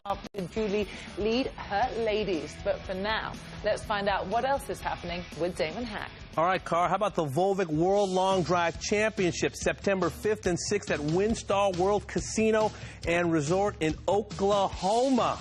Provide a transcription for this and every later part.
how Julie lead her ladies. But for now, let's find out what else is happening with Damon Hack. All right, Carr, how about the Volvik World Long Drive Championship, September 5th and 6th at WinStar World Casino and Resort in Oklahoma.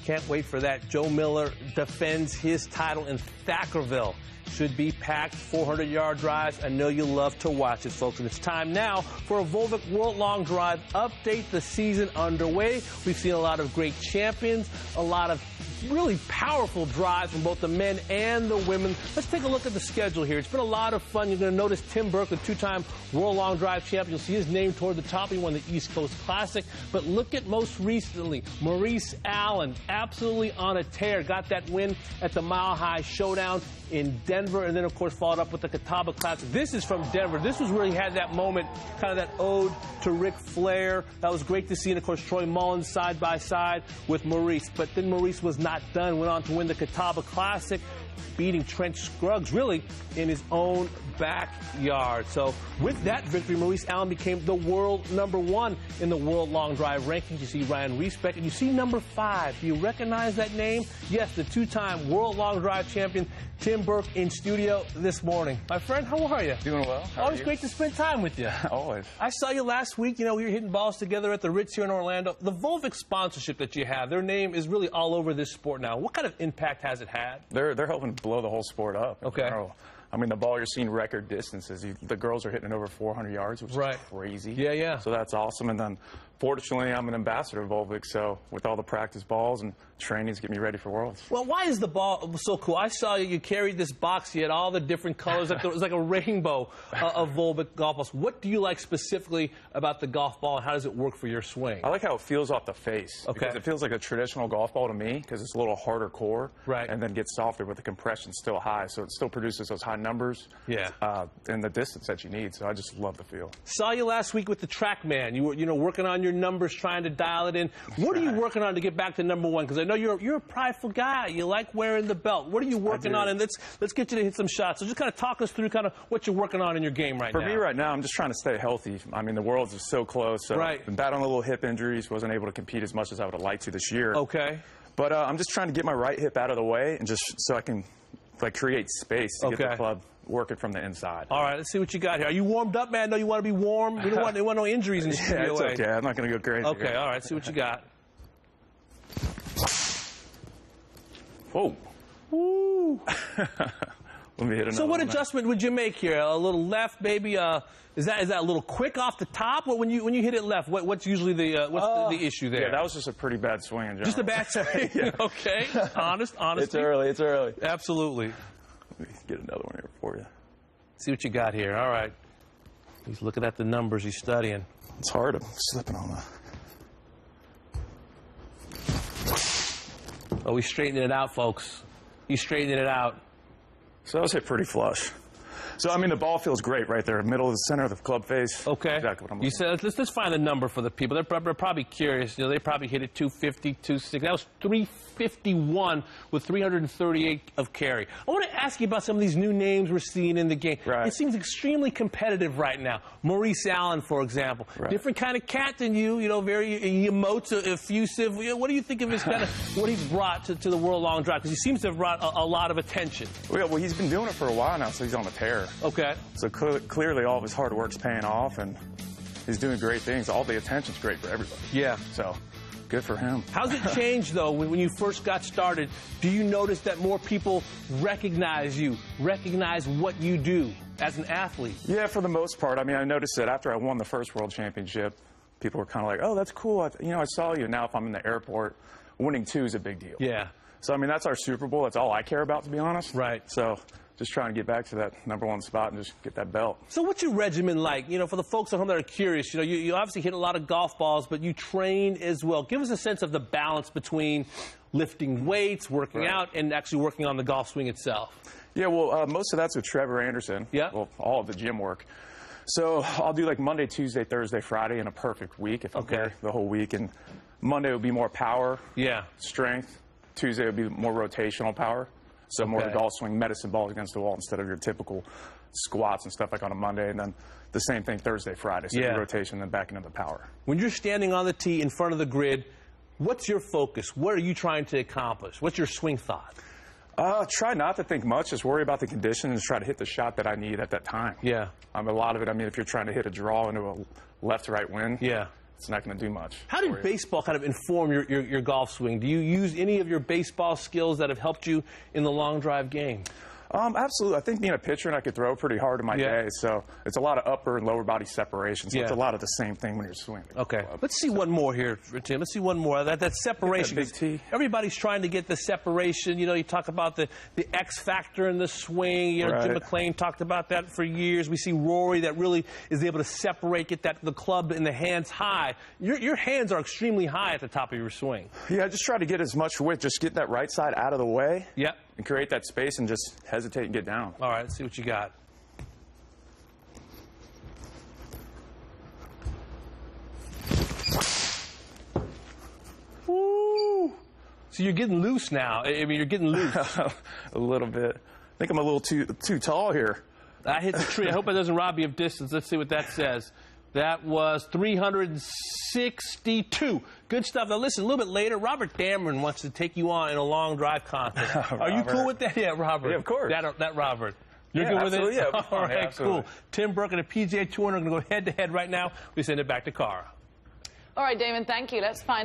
Can't wait for that. Joe Miller defends his title in Thackerville. Should be packed 400-yard drives. I know you love to watch it, folks. And it's time now for a Volvik World Long Drive update. The season underway. We've seen a lot of great champions, a lot of really powerful drives from both the men and the women. Let's take a look at the schedule here. It's been a lot of fun. You're going to notice Tim Burke, the two-time World Long Drive champion. You'll see his name toward the top. He won the East Coast Classic. But look at most recently, Maurice Allen, absolutely on a tear. Got that win at the Mile High Showdown in Denver, and then, of course, followed up with the Catawba Classic. This is from Denver. This was where he had that moment, kind of that ode to Ric Flair. That was great to see, and, of course, Troy Mullins side by side with Maurice. But then Maurice was not done, went on to win the Catawba Classic, beating Trent Scruggs, really, in his own backyard. So with that victory, Maurice Allen became the world #1 in the World Long Drive rankings. You see Ryan Riesbeck, and you see number 5. Do you recognize that name? Yes, the two-time World Long Drive champion, Tim Burke, in studio this morning. My friend, how are you? Doing well. Always great to spend time with you. Always. I saw you last week. You know, we were hitting balls together at the Ritz here in Orlando. The Volvik sponsorship that you have, their name is really all over this sport now. What kind of impact has it had? They're helping blow the whole sport up. Okay. I mean, the ball, you're seeing record distances. The girls are hitting it over 400 yards, which is crazy. Yeah, yeah. So that's awesome. And then, fortunately, I'm an ambassador of Volvik, so with all the practice balls and trainings, get me ready for Worlds. Well, why is the ball so cool? I saw you carried this box. You had all the different colors. It was like a rainbow of Volvik golf balls. What do you like specifically about the golf ball, and how does it work for your swing? I like how it feels off the face. Okay. Because it feels like a traditional golf ball to me, because it's a little harder core. Right. And then gets softer, but the compression's still high, so it still produces those high numbers. Yeah. And the distance that you need. So I just love the feel. Saw you last week with the TrackMan. You were, working on your numbers, trying to dial it in. What are you working on to get back to #1? Because I know you're a prideful guy. You like wearing the belt. What are you working on? And let's get you to hit some shots. So just kind of talk us through kind of what you're working on in your game right now. For me right now, I'm just trying to stay healthy. I mean, the Worlds is so close. So right. I've been battling a little hip injuries. Wasn't able to compete as much as I would have liked to this year. Okay. But I'm just trying to get my right hip out of the way and just so I can create space to get the club working from the inside. All right, let's see what you got here. Are you warmed up, man? No, you want to be warm? We don't want no injuries in the studio. Yeah, it's okay. I'm not going to go crazy. Okay, here. all right, see what you got. Whoa. Woo. Let me hit another So what one. adjustment would you make here? A little left, maybe? Is that a little quick off the top? Or when you hit it left, what's usually the issue there? Yeah, that was just a pretty bad swing in general. Just a bad swing? Yeah. Okay. Honest. It's early. It's early. Absolutely. Let me get another one here for you. See what you got here. All right. He's looking at the numbers. He's studying. It's hard. I'm slipping on that. Oh, he's straightening it out, folks. He's straightening it out. So that was hit pretty flush. So, I mean, the ball feels great right there, middle of the center of the club face. Okay. Exactly what I'm You looking said, let's find a number for the people. They're probably curious. They probably hit it 250, 260. That was 351 with 338 of carry. I want to ask you about some of these new names we're seeing in the game. Right. It seems extremely competitive right now. Maurice Allen, for example. Right. Different kind of cat than you, very he emotes, effusive. What do you think of his kind of what he's brought to the World Long Drive? Because he seems to have brought a lot of attention. Well, he's been doing it for a while now, so he's on a tear. Okay. So clearly all of his hard work's paying off, and he's doing great things. All the attention's great for everybody. Yeah. So good for him. How's it changed, though, when you first got started? Do you notice that more people recognize you, recognize what you do as an athlete? Yeah, for the most part. I mean, I noticed that after I won the first World Championship, people were kind of like, oh, that's cool. I saw you. Now if I'm in the airport, winning 2 is a big deal. Yeah. So, I mean, that's our Super Bowl. That's all I care about, to be honest. Right. So just trying to get back to that #1 spot and just get that belt. So what's your regimen like? For the folks at home that are curious, you obviously hit a lot of golf balls, but you train as well. Give us a sense of the balance between lifting weights, working out, and actually working on the golf swing itself. Yeah, well, most of that's with Trevor Anderson. Yeah. Well, all of the gym work. So I'll do like Monday, Tuesday, Thursday, Friday in a perfect week if I'm there the whole week. And Monday would be more power, strength. Tuesday would be more rotational power. So more the golf swing, medicine balls against the wall instead of your typical squats and stuff like on a Monday. And then the same thing Thursday, Friday. So rotation, then back into the power. When you're standing on the tee in front of the grid, What's your focus? What are you trying to accomplish? What's your swing thought? Try not to think much. Just worry about the conditions and try to hit the shot that I need at that time. Yeah. A lot of it, I mean, if you're trying to hit a draw into a left-to-right wind, yeah, it's not going to do much. How did baseball kind of inform your golf swing? Do you use any of your baseball skills that have helped you in the long drive game? Absolutely. I think being a pitcher, and I could throw pretty hard in my day, so it's a lot of upper and lower body separation. So it's a lot of the same thing when you're swinging. Okay. Let's see one more here, Tim. Let's see one more. That separation. That big T. Everybody's trying to get the separation. You know, you talk about the X factor in the swing. You know, Jim McClain talked about that for years. We see Rory that really is able to separate, get the club in the hands high. Your hands are extremely high at the top of your swing. Yeah, I just try to get as much width. Just get that right side out of the way. Yep. And create that space and just hesitate and get down. All right, let's see what you got. Woo! So you're getting loose now. I mean, you're getting loose. A little bit. I think I'm a little too tall here. I hit the tree. I hope it doesn't rob you of distance. Let's see what that says. That was 362. Good stuff. Now, listen, a little bit later, Robert Dameron wants to take you on in a long drive contest. Are you cool with that? Yeah, Robert. Yeah, of course. That Robert. You're good with it? Yeah, all right, cool. Tim Burke and the PGA Tour are going to go head-to-head right now. We send it back to Cara. All right, Damon, thank you. Let's find